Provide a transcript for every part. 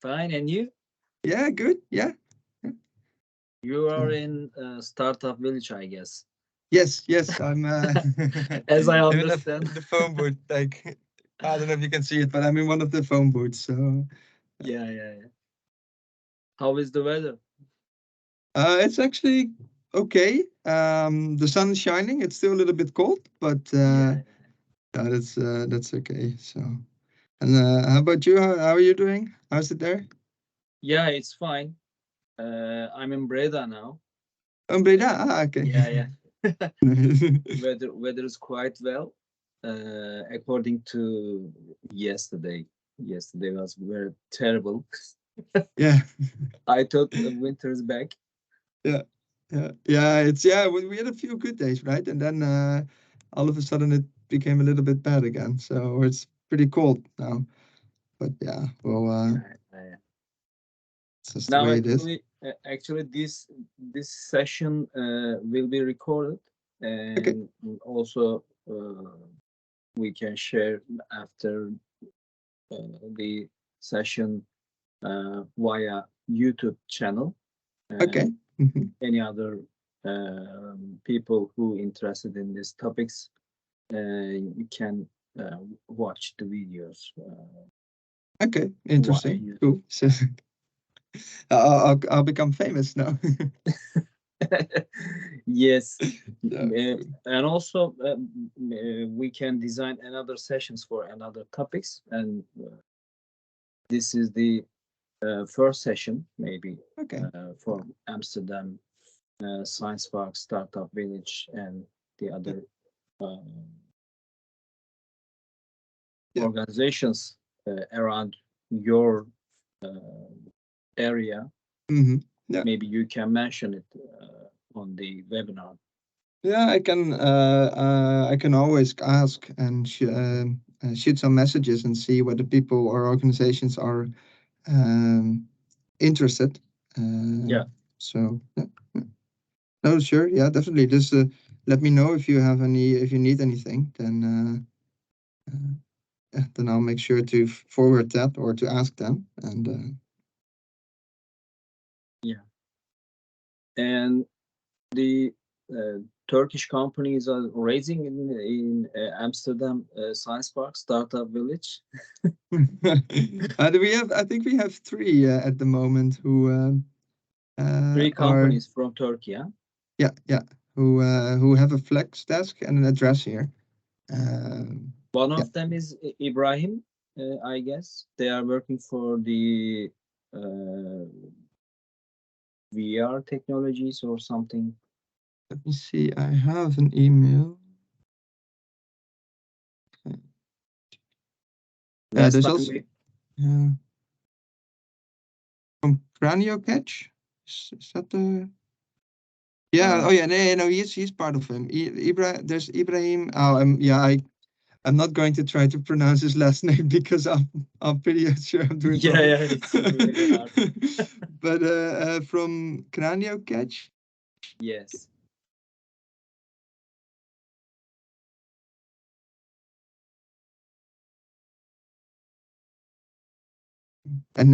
Fine, and you? Yeah, good. Yeah. Yeah. You are So in Startup Village, I guess, yes, yes, I'm as I I'm in understand. the phone booth. Like I don't know if you can see it, but I'm in one of the phone booths. So Yeah, yeah, yeah. How is the weather? it's actually okay. The sun is shining. It's still a little bit cold, but Yeah, yeah, that's okay. So and how about you? How are you doing? How's it there? yeah, it's fine. I'm in Breda now. Umbrella. Okay. Yeah, yeah. Weather is quite well. According to yesterday, yesterday was very terrible. Yeah. I thought winter is back. Yeah, yeah. It's yeah. We had a few good days, right? And then all of a sudden it became a little bit bad again. So it's pretty cold now. But yeah, well, Yeah, yeah. it's just the Now, way it is. actually, this session will be recorded, Okay, and also we can share after the session via YouTube channel, okay. and Mhm. any other people who interested in these topics, you can watch the videos Okay, via interesting. YouTube. Cool. So I'll become famous now. Yes. Yeah, Uh, cool. and also we can design another sessions for another topics, and this is the first session maybe Okay. Yeah, for Amsterdam Science Park, Startup Village, and the yeah, other uh, yeah. organizations around your uh, area. Hmm. Yeah, Maybe you can mention it on the webinar. yeah. I can always ask and shoot some messages and see whether people or organizations are interested. Yeah, So yeah, yeah. No, sure, yeah, definitely. Just let me know if you have if you need anything. Yeah, then I'll make sure to forward that or to ask them. And yeah. And the uh, Turkish companies are raising in Amsterdam Science Park, Startup Village. do we have? I think we have three at the moment who Three are companies from Turkey. Yeah? yeah, yeah, who have a flex desk and an address here. Um, One yeah, of them is Ibrahim, I guess. They are working for the uh, VR technologies or something. let me see. I have an email. Last There's time also we, uh, from Cranio Catch. Is that the? Yeah. uh, Oh, yeah. No, no, he's part of him. There's Ibrahim. Oh, yeah. I'm not going to try to pronounce his last name because I'm pretty sure I'm doing yeah, wrong. yeah, it's really hard. But from Cranio Catch, Yes. and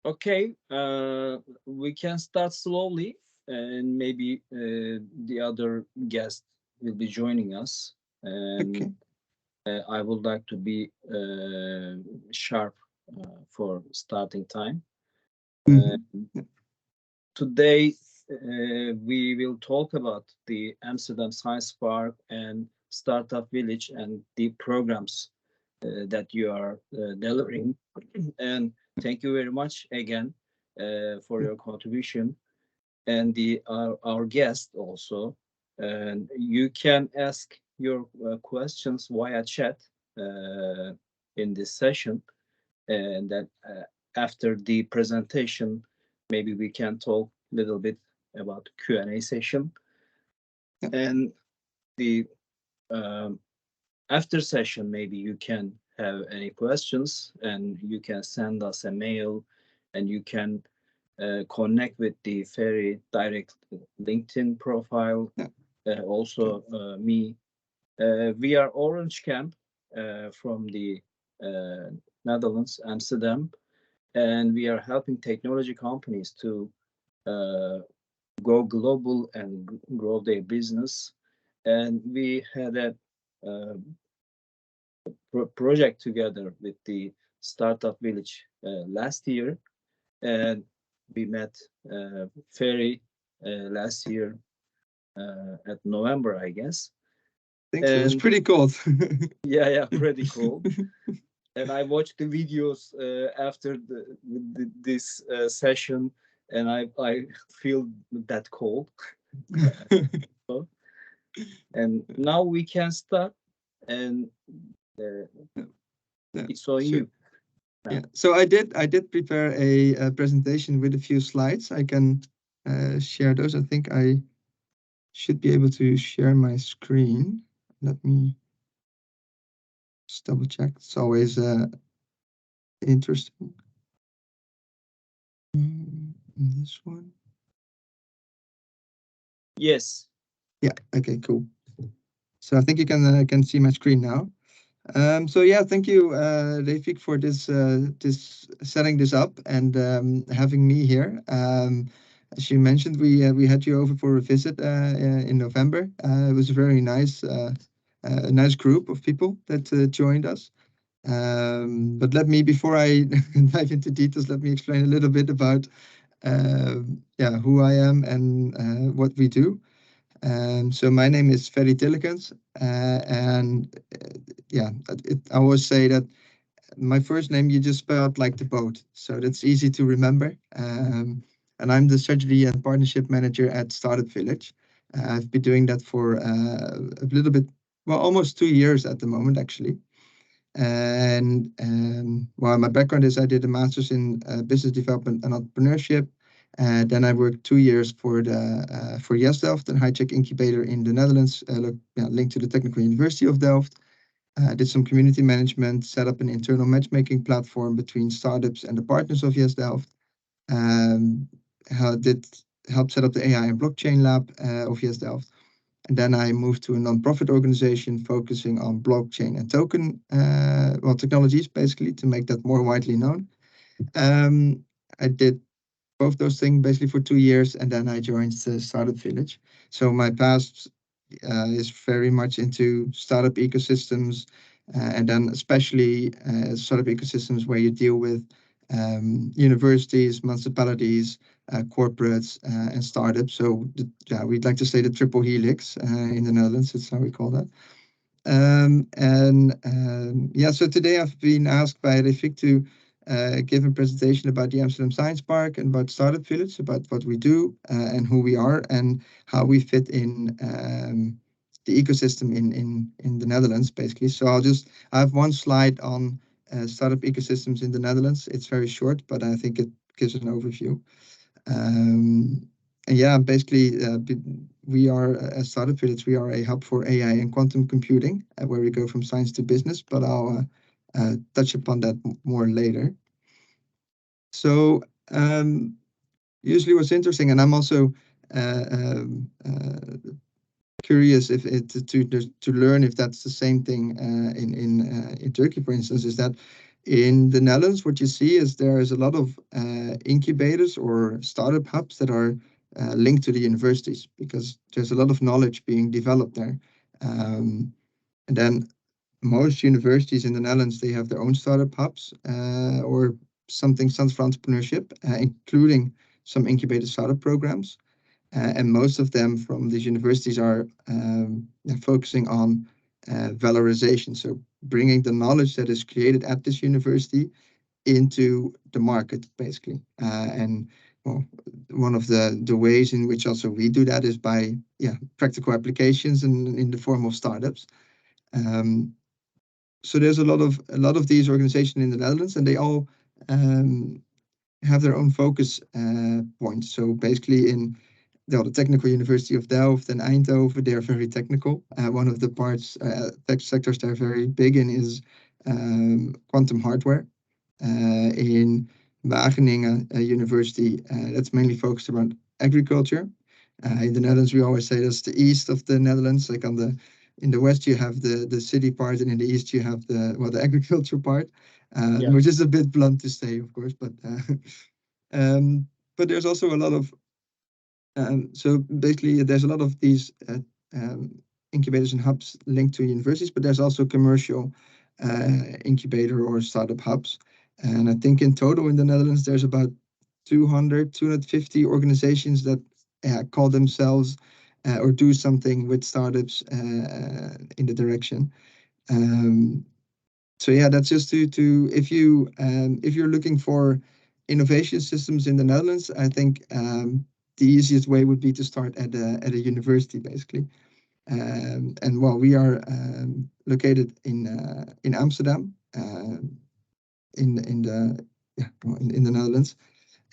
Okay, we can start slowly, and maybe the other guest will be joining us. And okay. I would like to be sharp for starting time. Uh, Hmm. Today, we will talk about the Amsterdam Science Park and Startup Village and the programs that you are delivering. And thank you very much again for your contribution and our guest also. And you can ask your questions via chat uh, in this session, and then after the presentation, maybe we can talk a little bit about Q&A session. Yeah, And the um, after session, maybe you can have any questions and you can send us a mail, and you can connect with the Ferry direct LinkedIn profile. Yeah. Also, me. We are Orange Camp from the Netherlands, Amsterdam, and we are helping technology companies to go global and grow their business. And we had a project together with the Startup Village last year, and we met Ferry last year at November, I guess. I think so. It was pretty cold. Yeah, pretty cool. And I watched the videos after this session, and I feel that cold. And now we can start, and uh, Yeah. it's on So, you. yeah. So I did prepare a presentation with a few slides. I can share those. I think I should be able to share my screen. Let me just double check. It's always interesting. This one. Yes. Yeah. Okay. Cool. So I think you can see my screen now. So yeah, thank you, Refik, for this setting this up and having me here. As you mentioned, we had you over for a visit in November. It was a very nice a nice group of people that joined us. But before I dive into details, let me explain a little bit about yeah, who I am and what we do. So my name is Ferry Tillekens, and yeah, I always say that my first name you just spell out like the boat, so that's easy to remember. And I'm the strategy and partnership manager at Startup Village. I've been doing that for a little bit, well, almost 2 years at the moment, actually. And well, my background is I did a master's in business development and entrepreneurship. Then I worked 2 years for the for Yes Delft, a high-tech incubator in the Netherlands, linked to the Technical University of Delft. Did some community management, set up an internal matchmaking platform between startups and the partners of Yes Delft. Um, did help set up the AI and blockchain lab of Yes Delft. And then I moved to a non-profit organization focusing on blockchain and token technologies, basically, to make that more widely known. I did both those things basically for 2 years, and then I joined the Startup Village. So my past is very much into startup ecosystems, and then especially startup ecosystems where you deal with universities, municipalities, corporates, and startups. So yeah, we'd like to say the triple helix in the Netherlands. That's how we call that. Yeah, so today I've been asked by Refik to give a presentation about the Amsterdam Science Park and about Startup Village, about what we do and who we are and how we fit in the ecosystem in the Netherlands, basically. So I have one slide on startup ecosystems in the Netherlands. It's very short, but I think it gives an overview. And yeah, basically, we are a Startup Village. We are a hub for AI and quantum computing, where we go from science to business. But I'll touch upon that more later. So usually, what's interesting, and I'm also curious if it to learn if that's the same thing in Turkey, for instance, is that in the Netherlands, what you see is there is a lot of incubators or startup hubs that are linked to the universities because there's a lot of knowledge being developed there. And then most universities in the Netherlands, they have their own startup hubs or something stands for entrepreneurship, including some incubator startup programs. And most of them from these universities are focusing on valorization. So bringing the knowledge that is created at this university into the market, basically. And well, one of the ways in which also we do that is by practical applications and in the form of startups. So there's a lot of these organizations in the Netherlands, and they all have their own focus points. So basically, in the Technical University of Delft and Eindhoven, they are very technical. One of the parts, tech sectors they're very big in is quantum hardware. In Wageningen University that's mainly focused around agriculture. In the Netherlands, we always say that's the east of the Netherlands. Like in the west, you have the city part, and in the east, you have the agriculture part, Yeah. which is a bit blunt to say, of course. But there's also a lot of so basically, there's a lot of these incubators and hubs linked to universities, but there's also commercial incubator or startup hubs. And I think in total in the Netherlands, there's about 250 organizations that call themselves or do something with startups in the direction. So yeah, that's just to if you're looking for innovation systems in the Netherlands, I think the easiest way would be to start at a university, basically. And well, we are located in Amsterdam, in the in the Netherlands,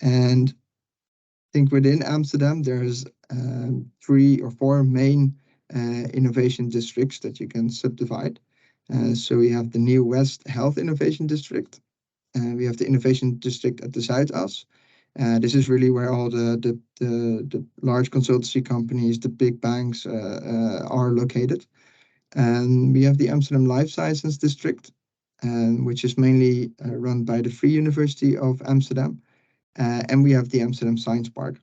and I think within Amsterdam there's 3 or 4 main innovation districts that you can subdivide. So we have the New West Health Innovation District. We have the Innovation District at the Zuidas. This is really where all the large consultancy companies, the big banks are located. And we have the Amsterdam Life Sciences District, which is mainly run by the Free University of Amsterdam. And we have the Amsterdam Science Park.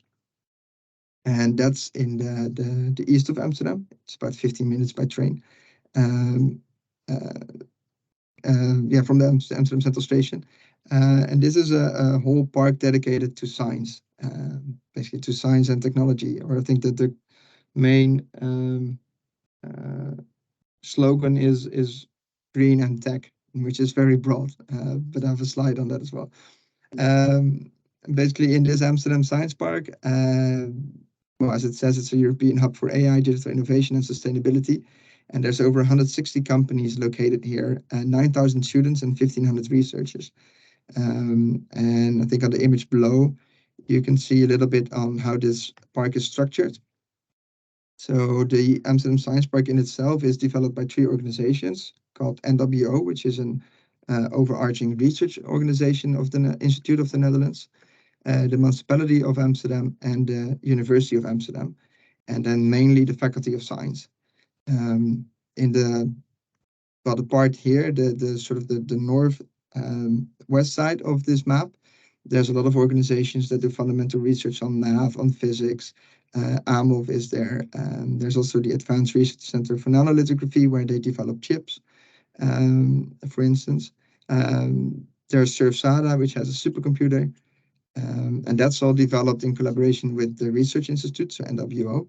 And that's in the east of Amsterdam. It's about 15 minutes by train. Um, from the Amsterdam Central Station. And this is a whole park dedicated to science, basically to science and technology. Or I think that the main slogan is green and tech, which is very broad, but I have a slide on that as well. Basically, in this Amsterdam Science Park, well, as it says, it's a European hub for AI, digital innovation, and sustainability. And there's over 160 companies located here, 9,000 students, and 1,500 researchers. And I think on the image below, you can see a little bit on how this park is structured. So the Amsterdam Science Park in itself is developed by 3 organizations called NWO, which is an overarching research organization of the Institute of the Netherlands, the Municipality of Amsterdam, and the University of Amsterdam, and then mainly the Faculty of Science. In the part here, the sort of the north west side of this map, there's a lot of organizations that do fundamental research on math, on physics. AMOV is there. There's also the Advanced Research Center for Nanolithography, where they develop chips, for instance. There's SurfSADA, which has a supercomputer, and that's all developed in collaboration with the Research Institute, so NWO.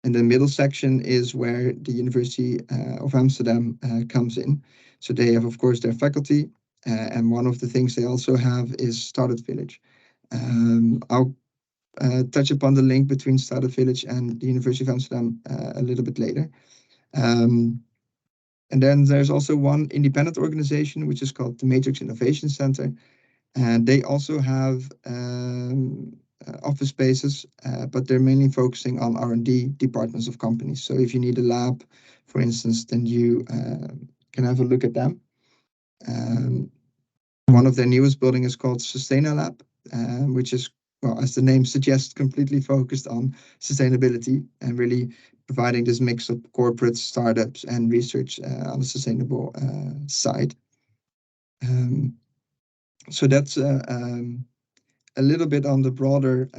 And the middle section is where the University of Amsterdam comes in. So they have, of course, their faculty. And one of the things they also have is Startup Village. I'll touch upon the link between Startup Village and the University of Amsterdam a little bit later. And then there's also one independent organization, which is called the Matrix Innovation Center. And they also have office spaces, but they're mainly focusing on R&D departments of companies. So if you need a lab, for instance, then you can have a look at them. One of their newest buildings is called Sustainalab, which is, well, as the name suggests, completely focused on sustainability and really providing this mix of corporate startups and research on the sustainable side. So that's a little bit on the broader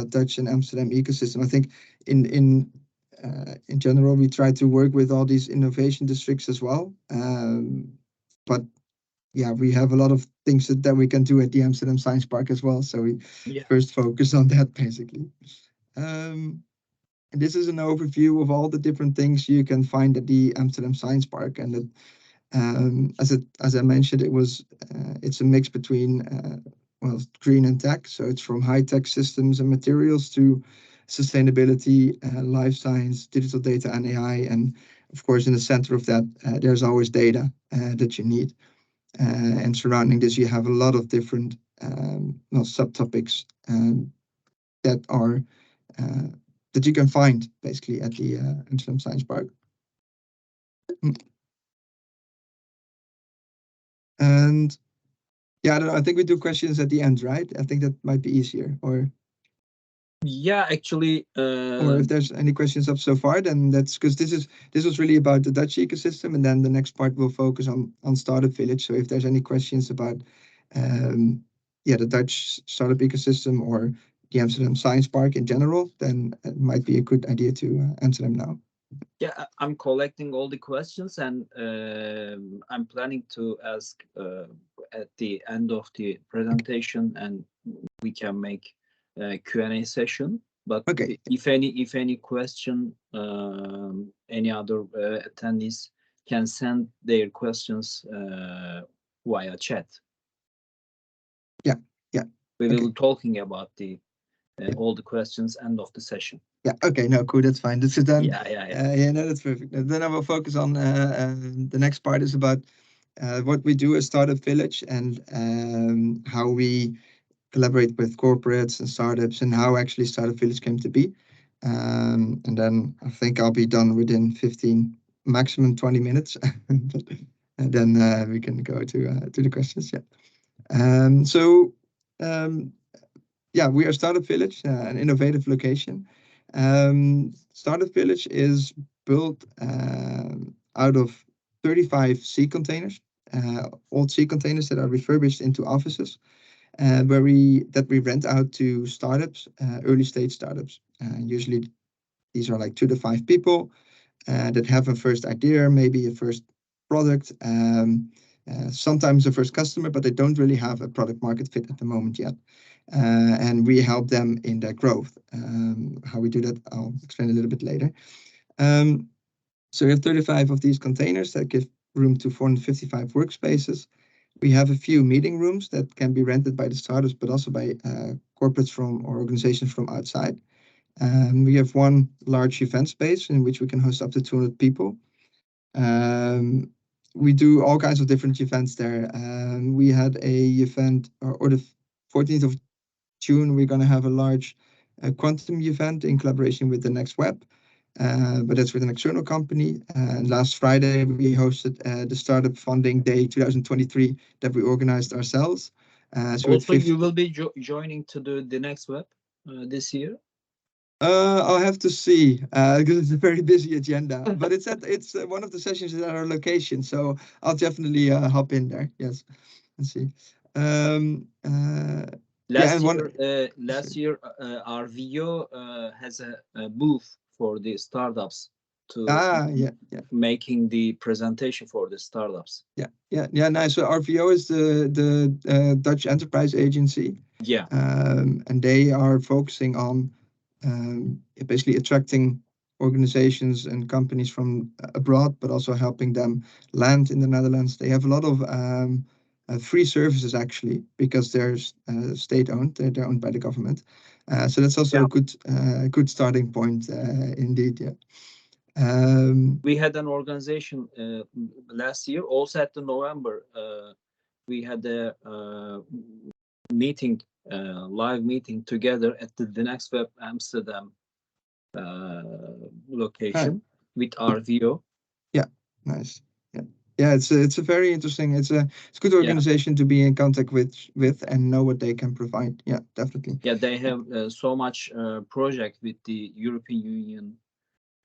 Dutch and Amsterdam ecosystem. I think in general, we try to work with all these innovation districts as well. But yeah, we have a lot of things that we can do at the Amsterdam Science Park as well. So we first focus on that, basically. And this is an overview of all the different things you can find at the Amsterdam Science Park. And as I mentioned, it's a mix between green and tech. So it's from high-tech systems and materials to sustainability, life science, digital data, and AI. And of course, in the center of that, there's always data that you need. And surrounding this, you have a lot of different subtopics that are that you can find basically at the Amsterdam Science Park. And Yeah, I don't know. I think we do questions at the end, right? I think that might be easier. Yeah, actually, Or if there's any questions up so far, then that's because this was really about the Dutch ecosystem, and then the next part will focus on Startup Village. So if there's any questions about yeah, the Dutch startup ecosystem or the Amsterdam Science Park in general, then it might be a good idea to answer them now. yeah, I'm collecting all the questions, and I'm planning to ask at the end of the presentation, and we can make a Q&A session. But Okay. if any question, any other attendees can send their questions via chat. Yeah, yeah. We Okay. will be talking about the all the questions end of the session. Yeah. Okay. No. Cool. That's fine. This is done. Yeah. Yeah. No, that's perfect. Then I will focus on the next part is about what we do as Startup Village and how we collaborate with corporates and startups and how actually Startup Village came to be. And then I think I'll be done within 15, maximum 20 minutes. And then we can go to the questions. Yeah. So yeah, we are Startup Village, an innovative location. Startup Village is built out of 35 sea containers, old sea containers that are refurbished into offices, where we rent out to startups, early stage startups. Usually, these are like 2 to 5 people that have a first idea, maybe a first product, sometimes a first customer, but they don't really have a product market fit at the moment yet. And we help them in their growth. How we do that, I'll explain a little bit later. So we have 35 of these containers that give room to 455 workspaces. We have a few meeting rooms that can be rented by the startups, but also by corporates from or organizations from outside. We have one large event space in which we can host up to 200 people. We do all kinds of different events there. We had a event, or the 14th of June, we're going to have a large quantum event in collaboration with the Next Web, but that's with an external company. Last Friday, we hosted the Startup Funding Day 2023 that we organized ourselves. So also, you will be joining to the Next Web this year. I'll have to see because it's a very busy agenda. But it's one of the sessions at our location, so I'll definitely hop in there. Yes, let's see. Last year, our VO has a booth for the startups to making the presentation for the startups. Yeah. Nice. So RVO is the Dutch Enterprise Agency. Yeah. And they are focusing on basically attracting organizations and companies from abroad, but also helping them land in the Netherlands. They have a lot of free services actually, because they're state-owned. They're owned by the government. So that's also a good starting point indeed. Yeah. We had an organization last year, also at the November. We had a meeting, live meeting together at the Next Web Amsterdam location with RVO. Yeah, nice. Yeah, it's a very interesting. It's a good organization to be in contact with and know what they can provide. Yeah, definitely. Yeah, they have so much project with the European Union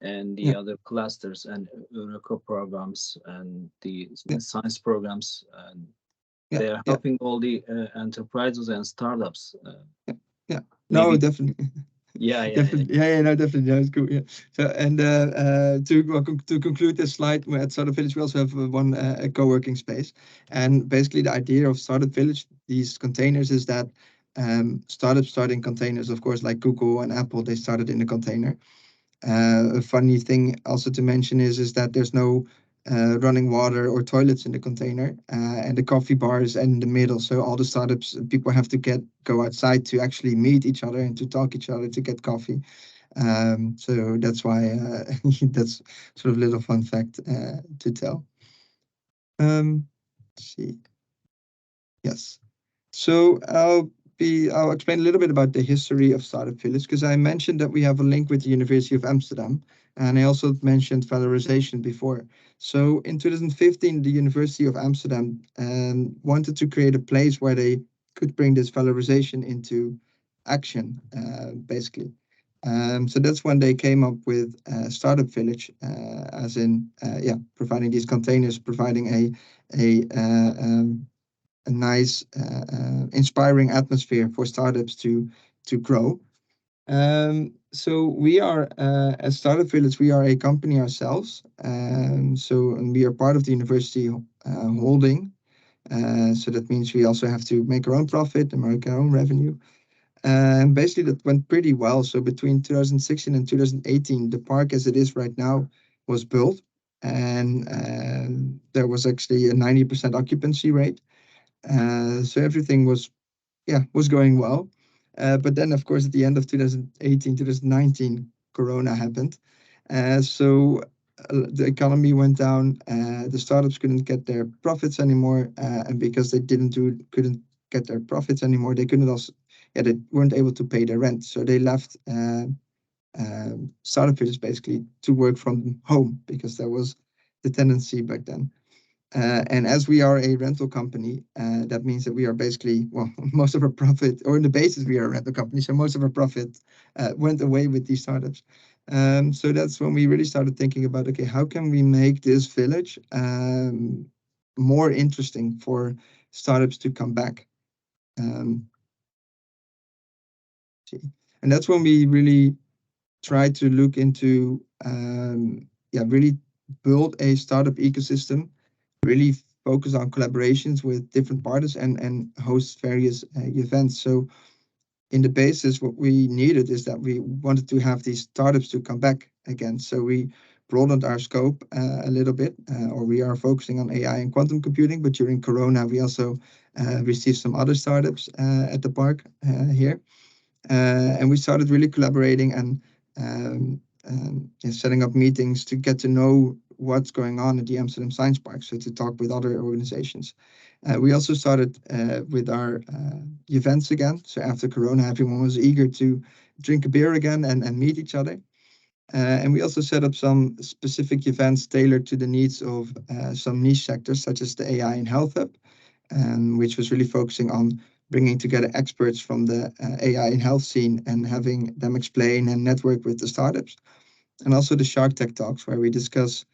and the other clusters and Eureka programs and the science programs, and they are helping all the enterprises and startups. No, definitely. Definitely. No, definitely. That's cool. Yeah. So, and to conclude this slide, at Startup Village, we also have one a co-working space. And basically, the idea of Startup Village, these containers, is that startups start in containers. Of course, like Google and Apple, they started in a container. A funny thing also to mention is that there's no running water or toilets in the container, and the coffee bar is in the middle. So all the startups, people have to go outside to actually meet each other and to talk each other to get coffee. So that's why that's sort of a little fun fact to tell. Let's see. Yes. So I'll I'll explain a little bit about the history of Startup Village, because I mentioned that we have a link with the University of Amsterdam, and I also mentioned valorization before. So in 2015, the University of Amsterdam wanted to create a place where they could bring this valorization into action, basically. So that's when they came up with Startup Village, as in, providing these containers, providing a nice, inspiring atmosphere for startups to grow. So we are, as Startup Village, we are a company ourselves. And we are part of the university holding. So that means we also have to make our own profit and make our own revenue. And basically, that went pretty well. So between 2016 and 2018, the park as it is right now was built, and there was actually a 90% occupancy rate. So everything was going well. But then, of course, at the end of 2018, 2019, Corona happened. So the economy went down. The startups couldn't get their profits anymore, and because they couldn't get their profits anymore, they couldn't also, they weren't able to pay their rent. So they left Startup Village basically to work from home, because that was the tendency back then. And as we are a rental company, that means that we are basically, well, most of our profit, or in the basis, we are a rental company, so most of our profit went away with these startups. So that's when we really started thinking about, okay, how can we make this village more interesting for startups to come back? And that's when we really tried to look into, really build a startup ecosystem, really focus on collaborations with different partners, and host various events. So in the basis, what we needed is that we wanted to have these startups to come back again. So we broadened our scope a little bit, or we are focusing on AI and quantum computing, but during Corona, we also received some other startups at the park here. And we started really collaborating and setting up meetings to get to know what's going on at the Amsterdam Science Park, so to talk with other organizations. We also started with our events again. So after Corona, everyone was eager to drink a beer again and meet each other. And we also set up some specific events tailored to the needs of some niche sectors, such as the AI and Health Hub, which was really focusing on bringing together experts from the AI and health scene and having them explain and network with the startups. And also the Shark Tech Talks, where we discuss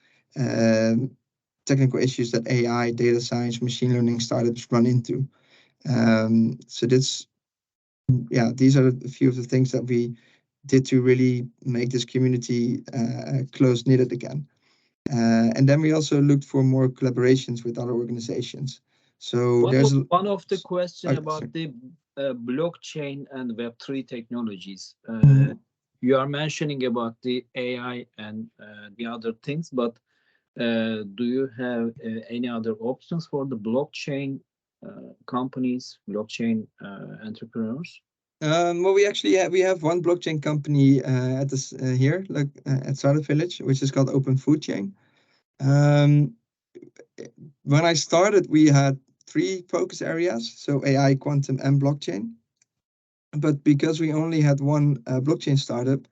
technical issues that AI, data science, machine learning startups run into. So these are a few of the things that we did to really make this community close-knitted again. And then we also looked for more collaborations with other organizations. So one of the question about the blockchain and Web3 technologies. You are mentioning about the AI and the other things, but do you have any other options for the blockchain companies, blockchain entrepreneurs? Well, we have one blockchain company at this here, like at Startup Village, which is called Open Food Chain. When I started, we had 3 focus areas, so AI, quantum, and blockchain. But because we only had one blockchain startup,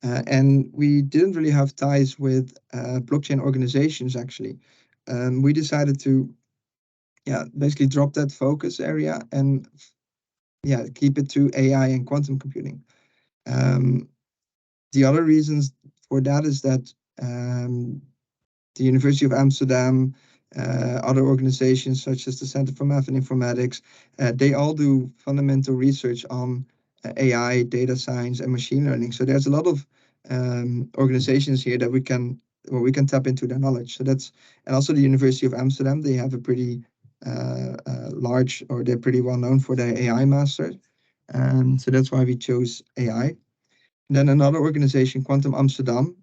and we didn't really have ties with blockchain organizations, actually, we decided to basically drop that focus area and keep it to AI and quantum computing. The other reasons for that is that the University of Amsterdam, other organizations such as the Center for Math and Informatics, they all do fundamental research on AI, data science, and machine learning. So there's a lot of organizations here that we can tap into their knowledge. So and also the University of Amsterdam, they have a pretty large, or they're pretty well known for their AI master. So that's why we chose AI. And then another organization, Quantum Amsterdam,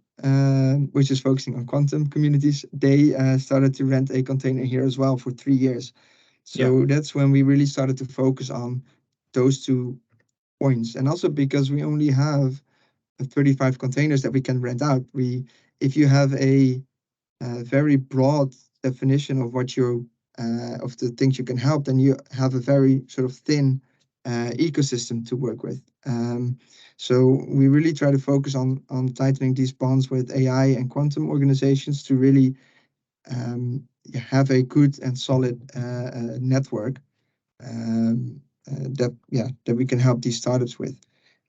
which is focusing on quantum communities, they started to rent a container here as well for 3 years. So that's when we really started to focus on those 2 points. And also because we only have 35 containers that we can rent out, if you have a very broad definition of what of the things you can help, then you have a very sort of thin ecosystem to work with. So we really try to focus on tightening these bonds with AI and quantum organizations to really have a good and solid network that we can help these startups with.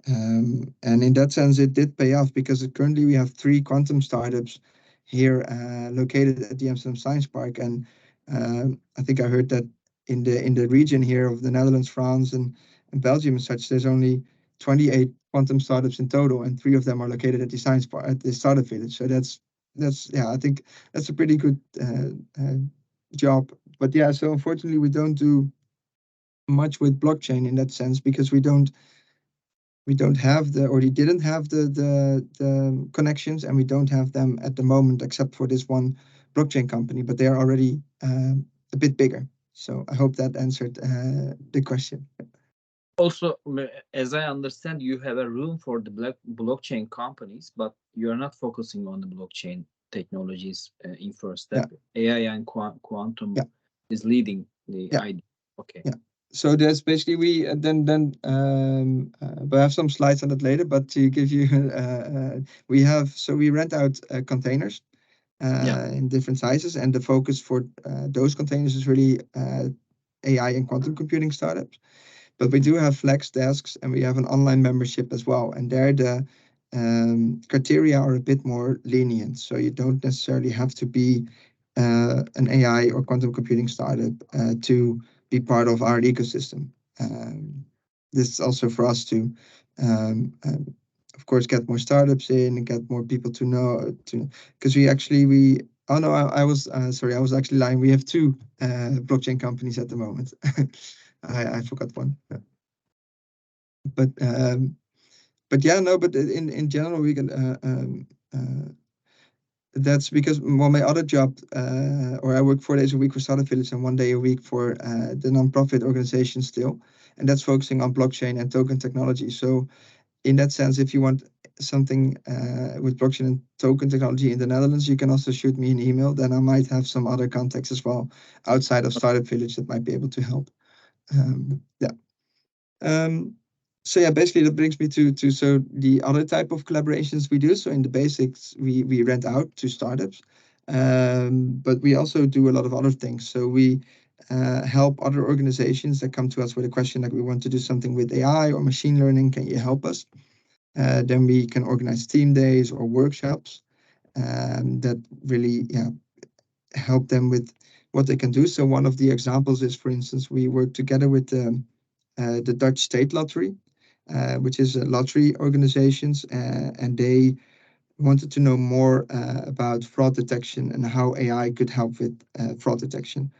And in that sense, it did pay off because currently we have 3 quantum startups here located at the Amsterdam Science Park. And I think I heard that in the region here of the Netherlands, France, and Belgium and such, there's only 28 quantum startups in total, and 3 of them are located at the science park at the startup village. So that's I think that's a pretty good job. But yeah, so unfortunately, we don't do much with blockchain in that sense because we don't have or we didn't have the connections, and we don't have them at the moment except for this one blockchain company, but they are already a bit bigger. So I hope that answered the question. Also, as I understand, you have a room for the blockchain companies, but you are not focusing on the blockchain technologies in first Yeah, step. AI and quantum yeah, is leading the yeah, idea. Okay. yeah. So that's basically we but I have some slides on that later. But to give you, we rent out containers Yeah. in different sizes, and the focus for those containers is really AI and quantum computing startups. But we do have flex desks, and we have an online membership as well. And there the criteria are a bit more lenient. So you don't necessarily have to be an AI or quantum computing startup to be part of our ecosystem. This is also for us to, of course, get more startups in and get more people to know. Because we oh no, I was sorry, I was actually lying. We have 2 blockchain companies at the moment. I forgot one. But yeah, no, but in general, we can. That's because, well, my other job, or I work 4 days a week for Startup Village and 1 day a week for the nonprofit organization still, and that's focusing on blockchain and token technology. So in that sense, if you want something with blockchain and token technology in the Netherlands, you can also shoot me an email. Then I might have some other contacts as well outside of Startup Village that might be able to help. Yeah. Um, so yeah, basically that brings me to so the other type of collaborations we do. So in the basics, we rent out to startups, but we also do a lot of other things. So we help other organizations that come to us with a question like, we want to do something with AI or machine learning. Can you help us? Then we can organize team days or workshops that really help them with what they can do. So one of the examples is, for instance, we work together with the Dutch State Lottery, which is a lottery organizations, and they wanted to know more about fraud detection and how AI could help with fraud detection.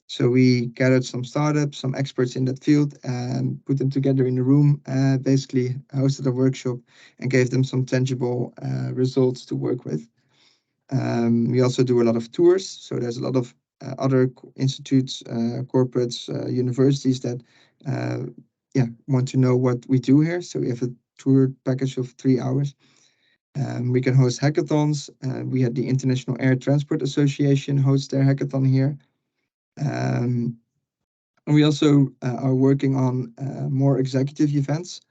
So we gathered some startups, some experts in that field, and put them together in a room, basically hosted a workshop and gave them some tangible results to work with. We also do a lot of tours. So there's a lot of other institutes, corporates, universities that want to know what we do here. So we have a tour package of 3 hours. We can host hackathons. We had the International Air Transport Association host their hackathon here. And we also are working on more executive events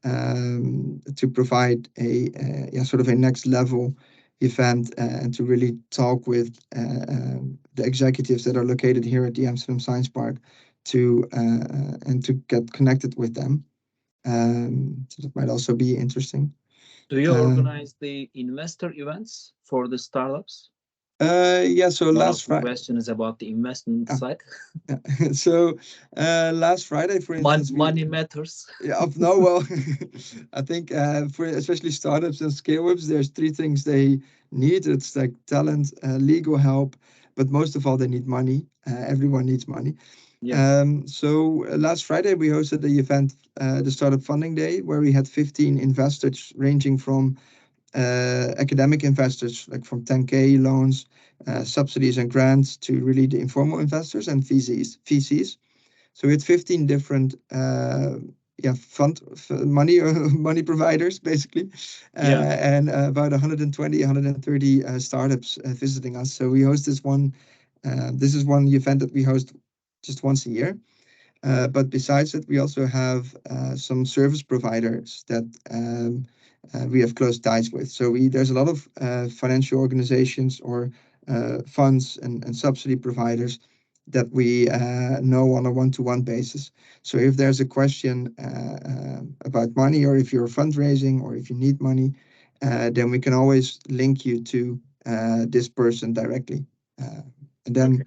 to provide a sort of a next level event and to really talk with the executives that are located here at the Amsterdam Science Park and to get connected with them. So that might also be interesting. Do you organize the investor events for the startups? Yeah, so One of last the Friday. questions about the investment side. So last Friday, for instance, Money matters. yeah, no, well, I think for especially startups and scale-ups, there's 3 things they need. It's like talent, legal help, but most of all, they need money. Everyone needs money. Yes. So last Friday, we hosted the event, the Startup Funding Day, where we had 15 investors ranging from academic investors, like from 10K loans, subsidies and grants, to really the informal investors and VCs. So we had 15 different money providers, basically, and about 120, 130 startups visiting us. So we host this one. This is one event that we host just once a year. But besides it, we also have some service providers that we have close ties with. So there's a lot of financial organizations or funds and subsidy providers that we know on a one-to-one basis. So if there's a question about money, or if you're fundraising, or if you need money, then we can always link you to this person directly. And then Okay.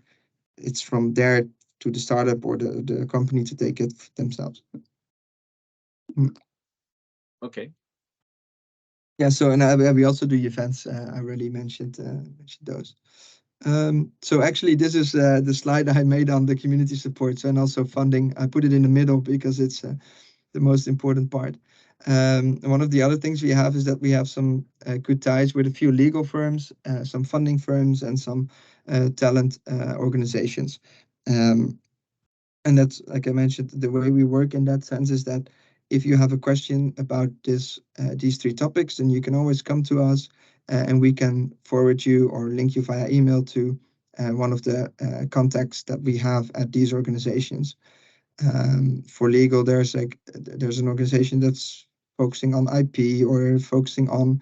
it's from there to the startup or the company to take it themselves. Mm. Okay. Yeah, so and we also do events. I already mentioned those. So actually, this is the slide I made on the community support and also funding. I put it in the middle because it's the most important part. One of the other things we have is that we have some good ties with a few legal firms, some funding firms, and some talent organizations. And that's, like I mentioned, the way we work in that sense is that if you have a question about these three topics, then you can always come to us, and we can forward you or link you via email to one of the contacts that we have at these organizations. For legal, there's an organization that's focusing on IP or focusing on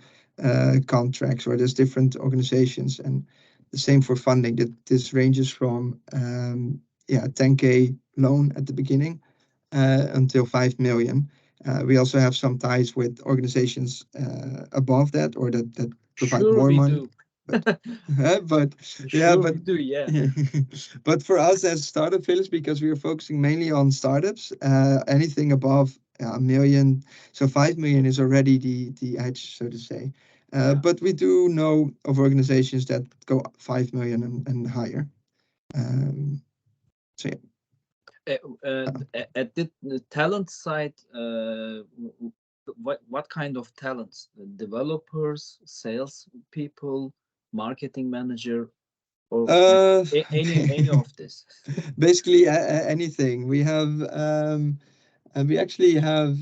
contracts, or there's different organizations, and the same for funding. That this ranges from 10K loan at the beginning until 5 million. We also have some ties with organizations above that, or that provide Sure, more we money. do. But yeah, Sure, we do. Yeah. but for us as Startup Village, because we are focusing mainly on startups, anything above a million, so 5 million is already the edge, so to say. Yeah. But we do know of organizations that go 5 million and higher. So yeah. At the talent side, what kind of talents? Developers, sales people, marketing manager, or Uh, any of this? basically anything. We actually have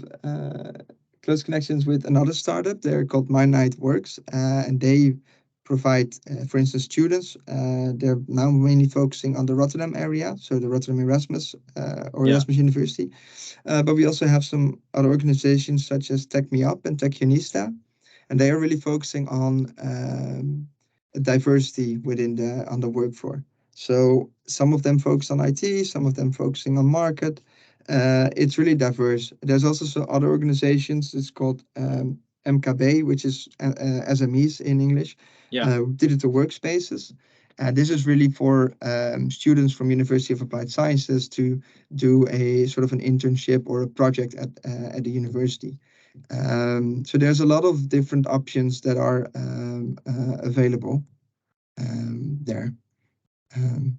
close connections with another startup. They're called My Night Works, and they provide, for instance, students. They're now mainly focusing on the Rotterdam area, so the Rotterdam Erasmus or Yeah. Erasmus University. But we also have some other organizations such as Tech Me Up and Techionista, and they are really focusing on diversity within the workforce. So some of them focus on IT, some of them focusing on market. It's really diverse. There's also some other organizations. It's called MKB, which is SMEs in English, Yeah. digital workspaces. This is really for students from University of Applied Sciences to do a sort of an internship or a project at the university. So there's a lot of different options that are available there. Um,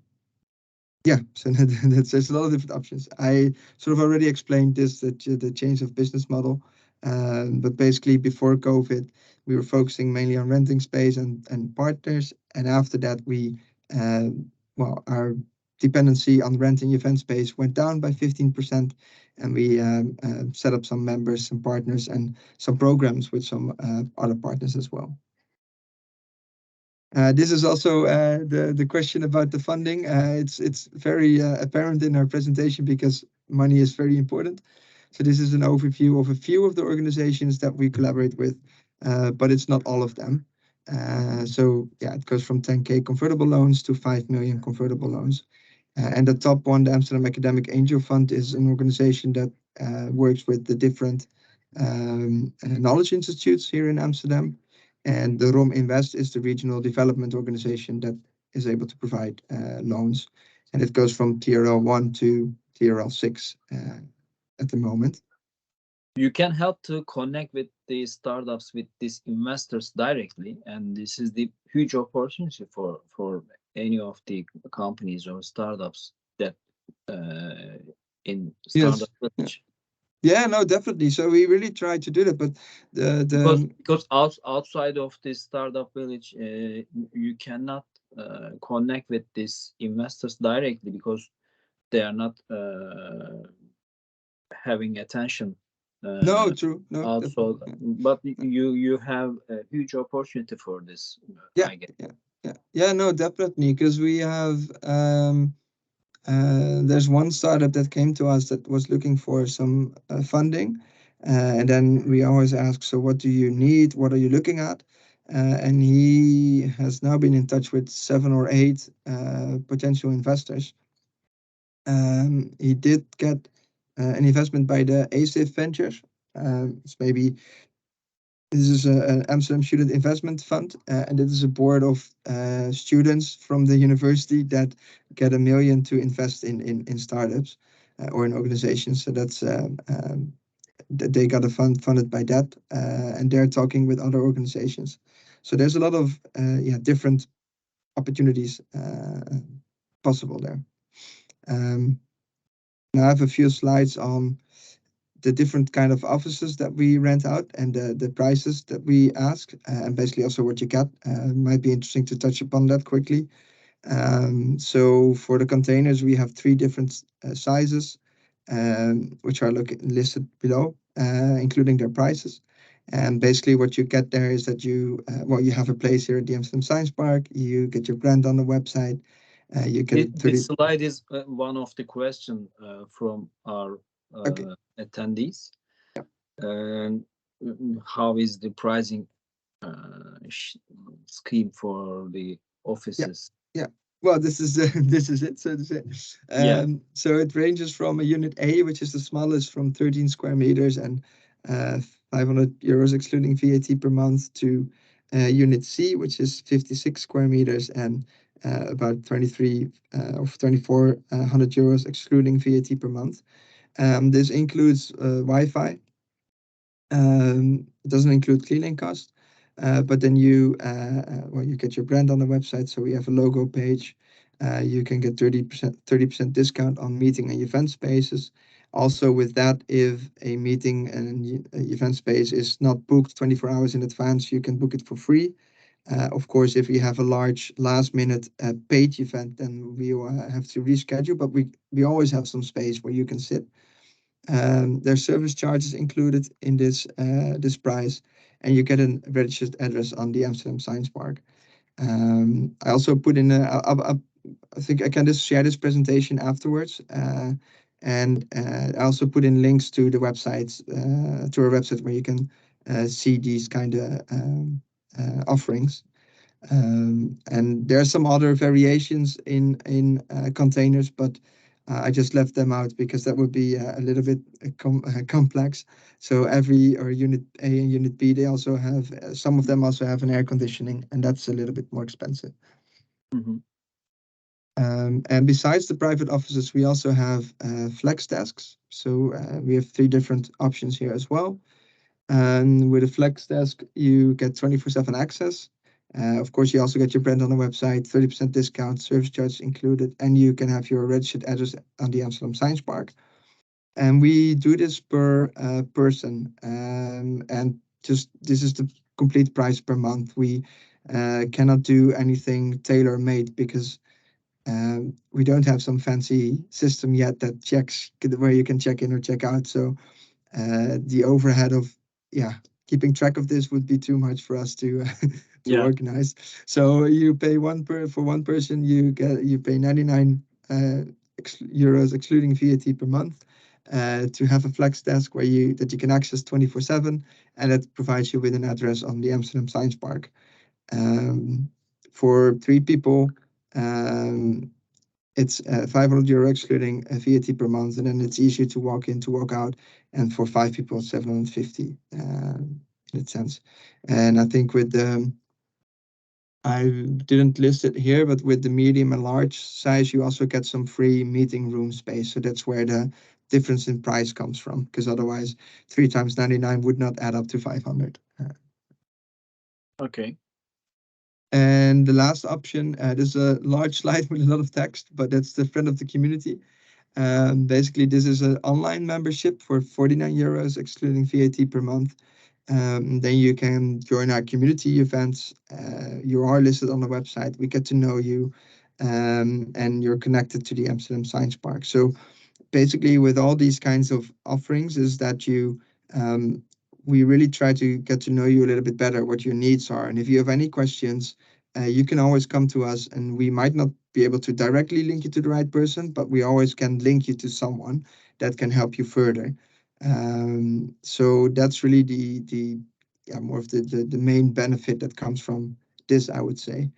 yeah, so there's a lot of different options. I sort of already explained this, the change of business model. But basically, before COVID, we were focusing mainly on renting space and partners. And after that, our dependency on renting event space went down by 15%. And we set up some members, some partners, and some programs with some other partners as well. This is also the question about the funding. It's very apparent in our presentation because money is very important. So this is an overview of a few of the organizations that we collaborate with, but it's not all of them. So yeah, it goes from 10K convertible loans to 5 million convertible loans. And the top one, the Amsterdam Academic Angel Fund, is an organization that works with the different knowledge institutes here in Amsterdam. And the ROM Invest is the regional development organization that is able to provide loans. And it goes from TRL 1 to TRL 6 at the moment. You can help to connect with the startups, with these investors directly, and this is the huge opportunity for any of the companies or startups that in Yes. startup village. Yeah, no, definitely. So we really try to do that, but Because outside of this startup village, you cannot connect with these investors directly because they are not having attention no, true, no, also. definitely. But you have a huge opportunity for this, Yeah, I guess. yeah, yeah, yeah. No, definitely, because we have There's one startup that came to us that was looking for some funding, and then we always ask, so what do you need? What are you looking at? And he has now been in touch with 7 or 8 potential investors. He did get an investment by the ASIF Ventures. It's maybe this is an Amsterdam Student Investment Fund, and it is a board of students from the university that get 1 million to invest in startups or in organizations. So that's they got a fund funded by that, and they're talking with other organizations. So there's a lot of different opportunities possible there. Now I have a few slides on the different kind of offices that we rent out and the prices that we ask, and basically also what you get. Might be interesting to touch upon that quickly. So for the containers, we have 3 different sizes, which are listed below, including their prices. And basically what you get there is that you have a place here at the Amsterdam Science Park, you get your brand on the website, you get a This 30. slide is one of the question from our Okay. attendees. And how is the pricing scheme for the offices? Yeah. Well, this is this is it, so to say. Yeah. So it ranges from a unit A, which is the smallest, from 13 square meters and uh, 500 euros excluding VAT per month, to unit C, which is 56 square meters and about 23 or 2400 euros excluding VAT per month. This includes Wi-Fi. It doesn't include cleaning costs, but then you get your brand on the website. So we have a logo page. You can get 30% discount on meeting and event spaces. Also, with that, if a meeting and event space is not booked 24 hours in advance, you can book it for free. Of course, if we have a large last-minute paid event, then we have to reschedule. But we always have some space where you can sit. There's service charges included in this price, and you get a registered address on the Amsterdam Science Park. I also put in I think I can just share this presentation afterwards, and I also put in links to the websites to our website where you can see these kind of offerings. And there are some other variations in containers, but I just left them out because that would be a little bit complex. So unit A and unit B, they also have some of them also have an air conditioning, and that's a little bit more expensive. Mhm. And besides the private offices, we also have flex desks. So we have 3 different options here as well. And with a flex desk, you get 24/7 access. Of course, you also get your brand on the website, 30% discount, service charge included, and you can have your registered address on the Amsterdam Science Park. And we do this per person, and just this is the complete price per month. We cannot do anything tailor-made because we don't have some fancy system yet that checks where you can check in or check out. So the overhead of keeping track of this would be too much for us to to Yeah. organize. So you pay for one person, you pay 99 euros excluding VAT per month to have a flex desk where you can access 24/7, and it provides you with an address on the Amsterdam Science Park. For 3 people, it's 500 euro excluding VAT per month, and then it's easier to walk in, to walk out. And for 5 people, 750 in that sense. And I think I didn't list it here, but with the medium and large size, you also get some free meeting room space. So that's where the difference in price comes from, because otherwise 3 times 99 would not add up to 500. Okay. And the last option, there's a large slide with a lot of text, but that's the friend of the community. Basically, this is an online membership for 49 euros excluding VAT per month. Then you can join our community events. You are listed on the website. We get to know you, and you're connected to the Amsterdam Science Park. So basically, with all these kinds of offerings, is that we really try to get to know you a little bit better, what your needs are, and if you have any questions, you can always come to us, and we might not be able to directly link you to the right person, but we always can link you to someone that can help you further. So that's really the yeah, more of the main benefit that comes from this, I would say.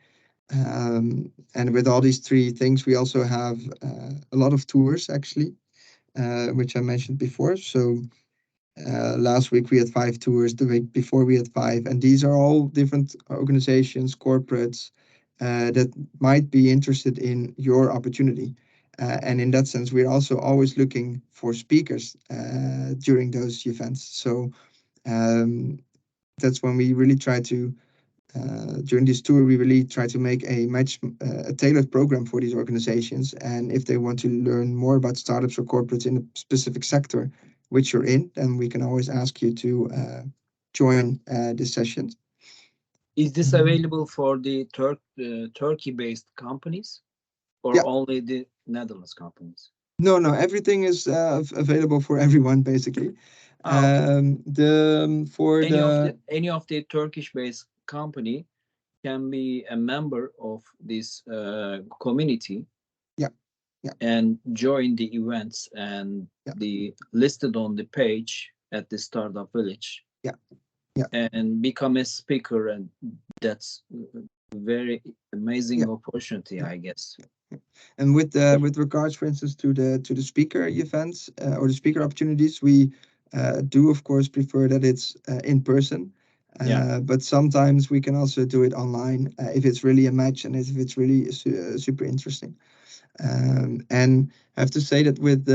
And with all these three things, we also have a lot of tours actually, which I mentioned before. So last week we had 5 tours, the week before we had 5, and these are all different organizations, corporates that might be interested in your opportunity. And in that sense, we're also always looking for speakers during those events. So that's when we really try to during this tour, we really try to make a tailored program for these organizations. And if they want to learn more about startups or corporates in a specific sector which you're in, then we can always ask you to join this session. Is this available for the Turkey-based companies or Yeah, only the Netherlands companies? no, everything is available for everyone basically. Ah, okay. The for the Any of the Turkish-based company can be a member of this community yeah, yeah, and join the events and yeah, the listed on the page at the Startup Village yeah, yeah, and become a speaker, and that's a very amazing yeah, opportunity, yeah. I guess. And with regards, for instance, to the speaker events or the speaker opportunities, we do of course prefer that it's in person. Yeah. But sometimes we can also do it online if it's really a match and if it's really super interesting. And I have to say that with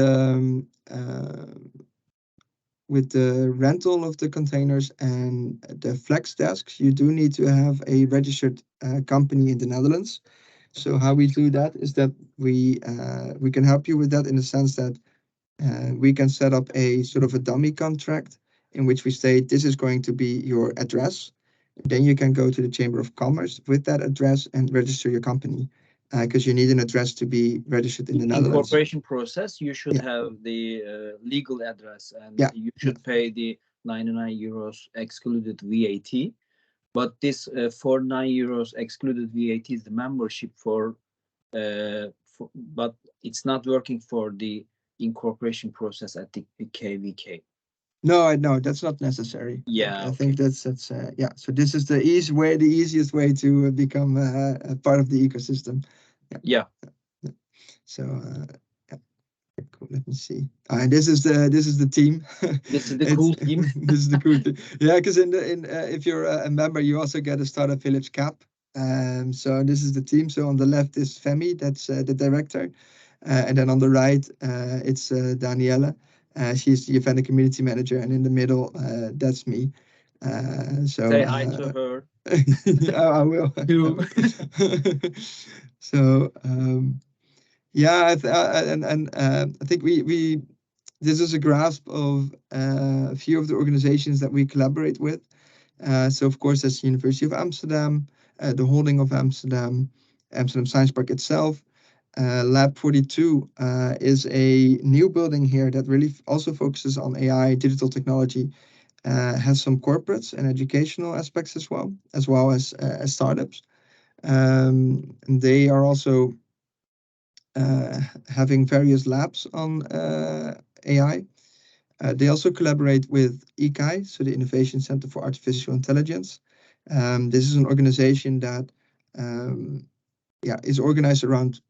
the rental of the containers and the flex desks, you do need to have a registered company in the Netherlands. So how we do that is that we can help you with that in the sense that we can set up a sort of a dummy contract in which we say this is going to be your address. Then you can go to the Chamber of Commerce with that address and register your company because you need an address to be registered in the Netherlands. Incorporation process, you should Yeah, have the legal address and yeah, you yeah. should pay the 99 euros excluded VAT. But this 49 euros excluded VAT is the membership but it's not working for the incorporation process at the KVK. No, that's not necessary. Yeah, I okay. think that's yeah. So this is the the easiest way to become a part of the ecosystem. Yeah. Yeah, Yeah. So yeah, cool. Let me see. And this is the team. this is the It's cool team. this is the cool thing. Yeah, because in if you're a member, you also get a Startup Village cap. So this is the team. So on the left is Femi, that's the director, and then on the right it's Daniela. She's the event and community manager, and in the middle that's me. So Say hi to her yeah, I will. too. So yeah, and I think we this is a grasp of a few of the organizations that we collaborate with. So of course, that's the University of Amsterdam, the Holding of Amsterdam, Amsterdam Science Park itself. Lab 42 is a new building here that really also focuses on AI, digital technology, has some corporates and educational aspects as well as startups. And they are also having various labs on AI. They also collaborate with ICAI, so the Innovation Center for Artificial Intelligence. This is an organization that yeah, is organized around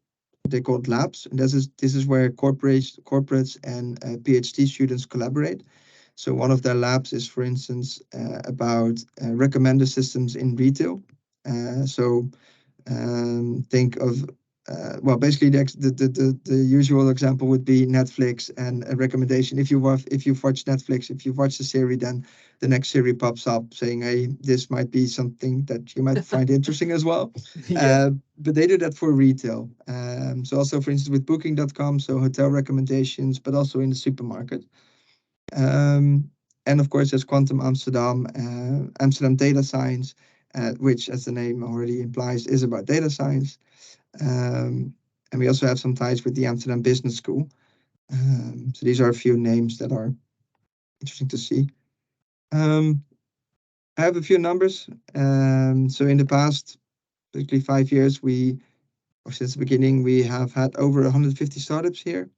they call it labs, and this is where corporates and PhD students collaborate. So one of their labs is, for instance, about recommender systems in retail. So think of well, basically the usual example would be Netflix and a recommendation. If you've watched Netflix, if you've watched a series, then the next series pops up saying, "Hey, this might be something that you might find interesting as well." Yeah. But they do that for retail. So also, for instance, with Booking.com, so hotel recommendations, but also in the supermarket. Um, and of course, there's Quantum Amsterdam, Amsterdam Data Science, which, as the name already implies, is about data science. And we also have some ties with the Amsterdam Business School. So these are a few names that are interesting to see. I have a few numbers. So in the past basically 5 years, or since the beginning, we have had over 150 startups here,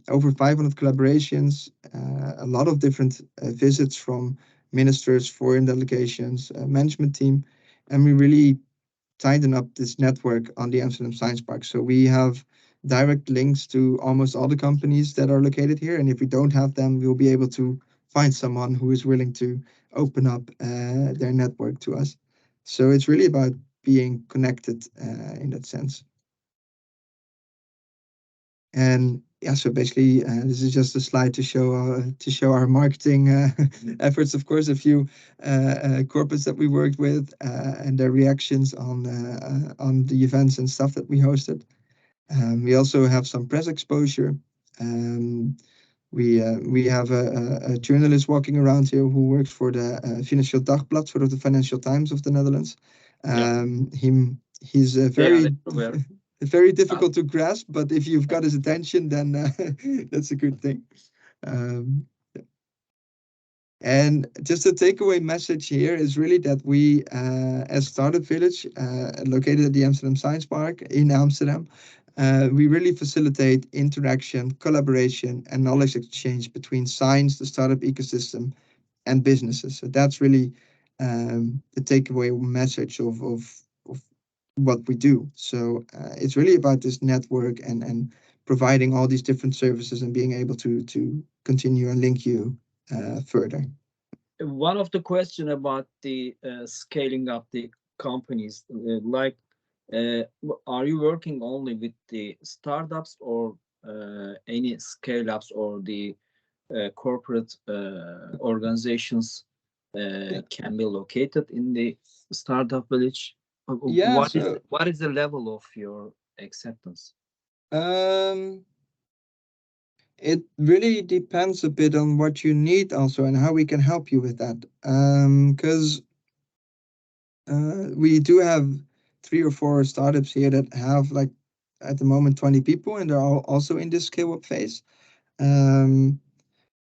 over 500 collaborations, a lot of different visits from ministers, foreign delegations, management team, and we really tighten up this network on the Amsterdam Science Park. So we have direct links to almost all the companies that are located here, and if we don't have them, we'll be able to find someone who is willing to open up their network to us. So it's really about being connected in that sense. And yeah, so basically, this is just a slide to show our marketing efforts. Of course, a few corporates that we worked with and their reactions on the events and stuff that we hosted. We also have some press exposure. We have a journalist walking around here who works for the Financieel Dagblad, sort of the Financial Times of the Netherlands. Yeah, He's they are very everywhere. very difficult to grasp, but if you've got his attention, then that's a good thing. Um, and just the takeaway message here is really that we, as Startup Village, located at the Amsterdam Science Park in Amsterdam, we really facilitate interaction, collaboration, and knowledge exchange between science, the startup ecosystem, and businesses. So that's really the takeaway message of what we do. So it's really about this network and providing all these different services and being able to continue and link you further. One of the question about the scaling up the companies, are you working only with the startups or any scale ups or the corporate organizations Yeah. can be located in the startup village? Yeah. So What is the level of your acceptance? um, it really depends a bit on what you need also and how we can help you with that. Because we do have 3 or 4 startups here that have like at the moment 20 people, and they're all also in this scale up phase. Um,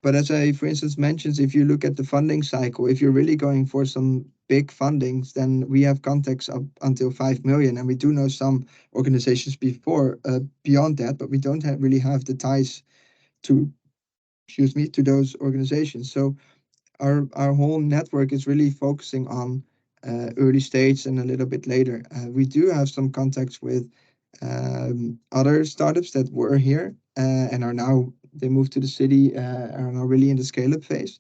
but as I, for instance, mentioned, if you look at the funding cycle, if you're really going for some big fundings, then we have contacts up until 5 million, and we do know some organizations before beyond that, but we don't really have the ties to, excuse me, to those organizations. So our whole network is really focusing on early stage and a little bit later. We do have some contacts with other startups that were here and are now they moved to the city are now really in the scale up phase.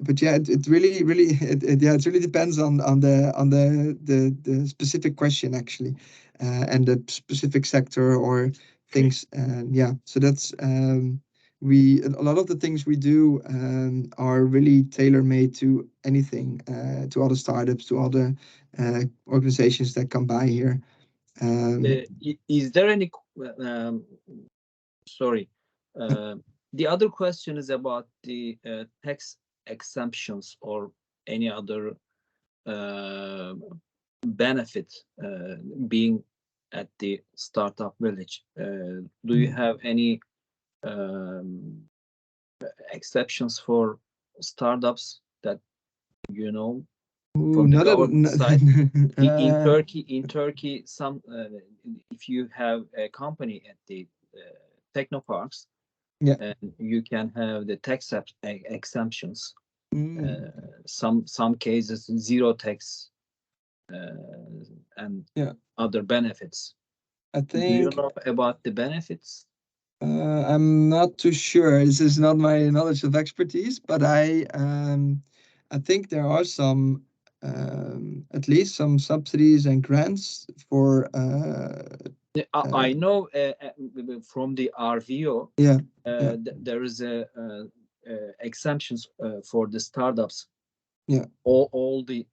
But yeah, it really yeah, it really depends on the specific question actually, and the specific sector or things. Yeah, so that's we a lot of the things we do are really tailor made to anything, to all the startups, to all the organizations that come by here. Is there any sorry. Uh, the other question is about the tax exemptions or any other uh, benefit being at the startup village. Do you have any um, exceptions for startups that you know Ooh, from the not a, government side? uh, In Turkey, some if you have a company at the technoparks, yeah. and you can have the tax exemptions. Mm, Some cases zero tax and yeah, other benefits. I Do you think know about the benefits? I'm not too sure. This is not my knowledge of expertise, but I think there are some at least some subsidies and grants for Yeah, uh, I know from the RVO, yeah, yeah, there is a exemptions for the startups. yeah, All the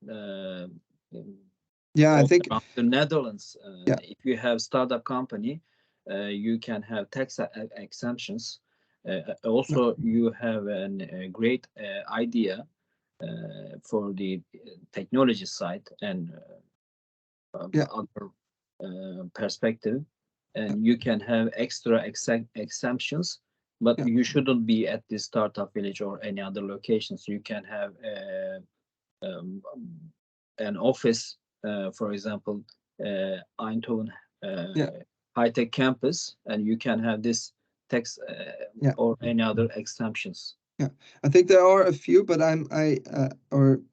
yeah. I all think around the Netherlands, yeah, if you have startup company, you can have tax exemptions. yeah, Also, you have a great idea for the technology side and yeah, other perspective, and you can have extra exemptions, but yeah, you shouldn't be at the startup village or any other locations. You can have um, an office, for example, Eindhoven Yeah, high tech campus, and you can have this tax yeah, or any other exemptions. yeah. I think there are a few, but I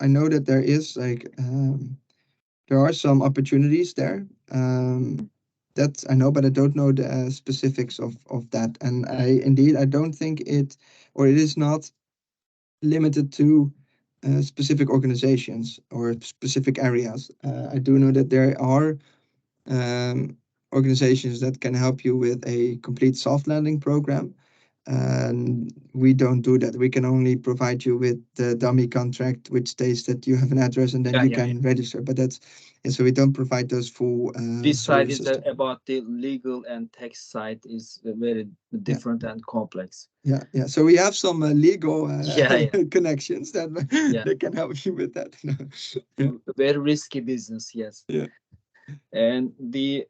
know that there is like there are some opportunities there. That I know, but I don't know the specifics of that. And I don't think it is not limited to specific organizations or specific areas. I do know that there are um, organizations that can help you with a complete soft landing program. And we don't do that. We can only provide you with the dummy contract, which states that you have an address and then Yeah, you yeah, yeah. can register. But yeah, so we don't provide those full This side is services. about the legal, and tax side is very Yeah, different and complex. yeah, yeah. So we have some legal Yeah, yeah, connections that yeah. that can help you with that. Yeah, Very risky business, yes. yeah. And the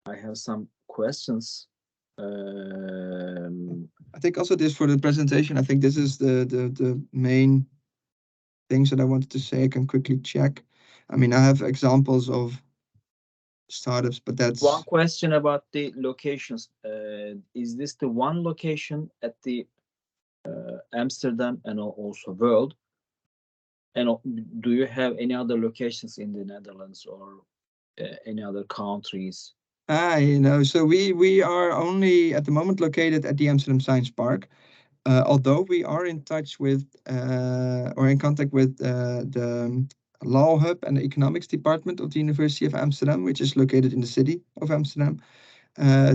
I have some questions. I think also this for the presentation. I think this is the main things that I wanted to say. I can quickly check. I mean, I have examples of startups, but One that's question about the locations. Is this the one location at the Amsterdam and also world? And do you have any other locations in the Netherlands or any other countries? so we are only at the moment located at the Amsterdam Science Park. Although we are in touch with or in contact with the Law Hub and the Economics Department of the University of Amsterdam, which is located in the city of Amsterdam,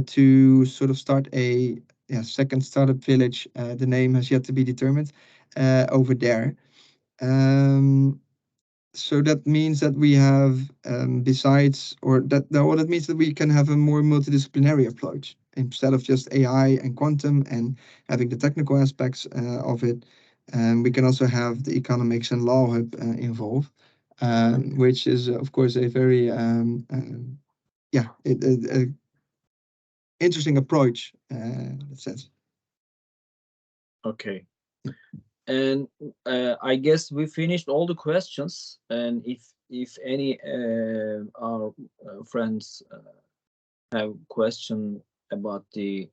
to sort of start a second startup village. The name has yet to be determined over there. Um, so that means that we have, besides, or what it means that we can have a more multidisciplinary approach instead of just AI and quantum and having the technical aspects of it. We can also have the economics and law hub involved, which is, of course, a very interesting approach in that sense. Okay. And I guess we finished all the questions. And if any our friends have question about the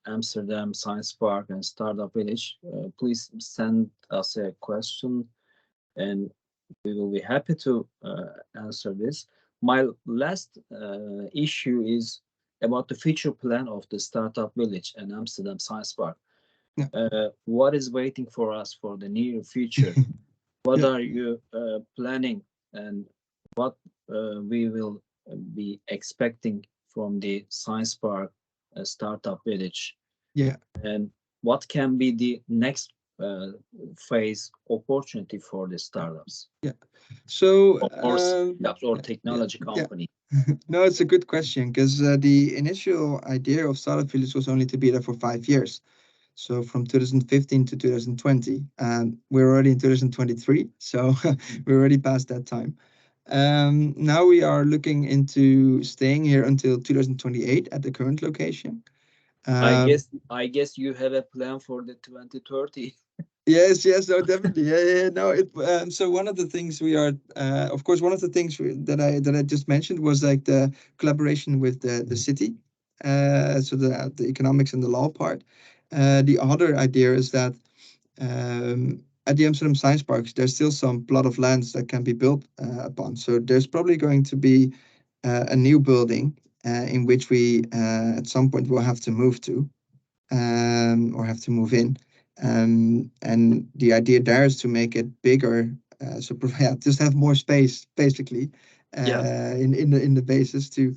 Amsterdam Science Park and Startup Village, please send us a question, and we will be happy to answer this. My last issue is about the future plan of the Startup Village and Amsterdam Science Park. Yeah. What is waiting for us for the near future? What Yeah. are you planning, and what we will be expecting from the Science Park Startup Village? Yeah. And what can be the next phase opportunity for the startups? Yeah. So, Or startups or yeah, yeah, technology yeah. company? No, it's a good question because the initial idea of Startup Village was only to be there for 5 years. So from 2015 to 2020, and we're already in 2023, so we're already past that time. Now we are looking into staying here until 2028 at the current location. I Um, guess I guess you have a plan for the 2030. Yes, yes, no, definitely. Yeah, yeah, yeah, no. So one of the things we are, of course, one of the things that I just mentioned was like the collaboration with the city. So the economics and the law part. The other idea is that at the Amsterdam Science Parks, there's still some plot of lands that can be built upon. So there's probably going to be a new building in which we at some point will have to move to or have to move in. And the idea there is to make it bigger, so yeah, just have more space, basically, Yeah, in the basis to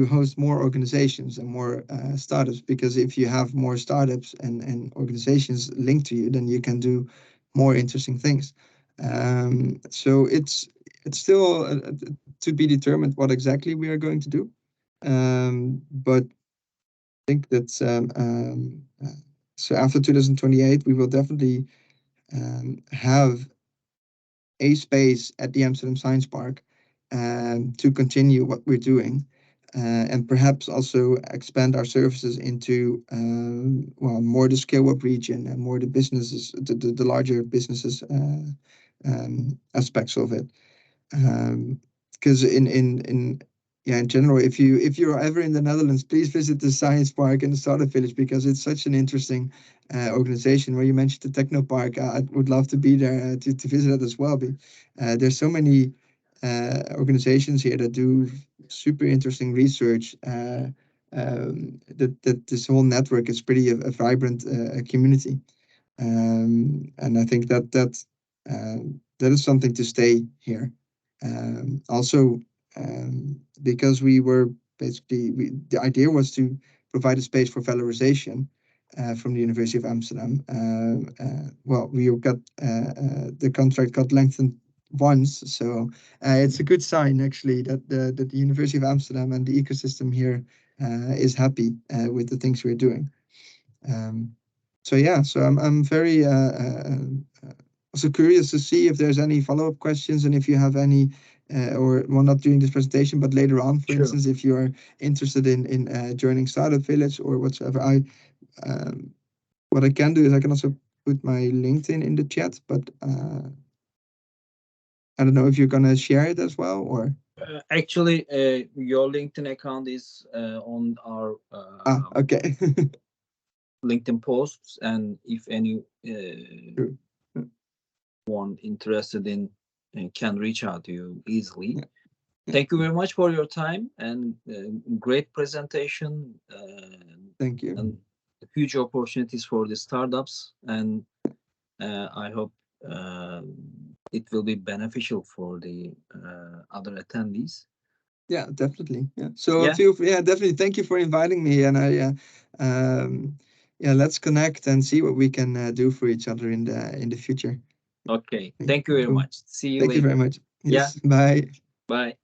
host more organizations and more startups. Because if you have more startups and organizations linked to you, then you can do more interesting things. So it's still to be determined what exactly we are going to do. But think that so after 2028, we will definitely have a space at the Amsterdam Science Park to continue what we're doing. and perhaps also expand our services into well, more the scale up region and more the businesses, the larger businesses aspects of it. Because in yeah, in general, if you're ever in the Netherlands, please visit the Science Park and the Startup Village, because it's such an interesting organization. Where you mentioned the Techno Park, I would love to be there to visit it as well. But there's so many organizations here that do super interesting research. That this whole network is pretty a vibrant community. And I think that is something to stay here. Also, because we were basically, the idea was to provide a space for valorization from the University of Amsterdam. Well, we got the contract got lengthened once, so it's a good sign actually that the University of Amsterdam and the ecosystem here is happy with the things we're doing. Um, so yeah, so I'm very also curious to see if there's any follow-up questions, and if you have any, or well, not during this presentation, but later on, for Sure. instance, if you are interested in joining Startup Village or whatsoever. Um, what I can do is I can also put my LinkedIn in the chat, but I don't know if you're gonna share it as well, or Actually, your LinkedIn account is on our okay. LinkedIn posts, and if anyone True. interested in can reach out to you easily. Yeah. Thank you very much for your time and great presentation, Thank you. and huge opportunities for the startups. And I hope it will be beneficial for the other attendees. Yeah, definitely. Yeah. So Yeah. feel free, yeah, definitely. Thank you for inviting me, and yeah, let's connect and see what we can do for each other in the future. Okay. Thank you very Cool. much. See you Thank you very later. much. Yeah. Yes. Bye. Bye.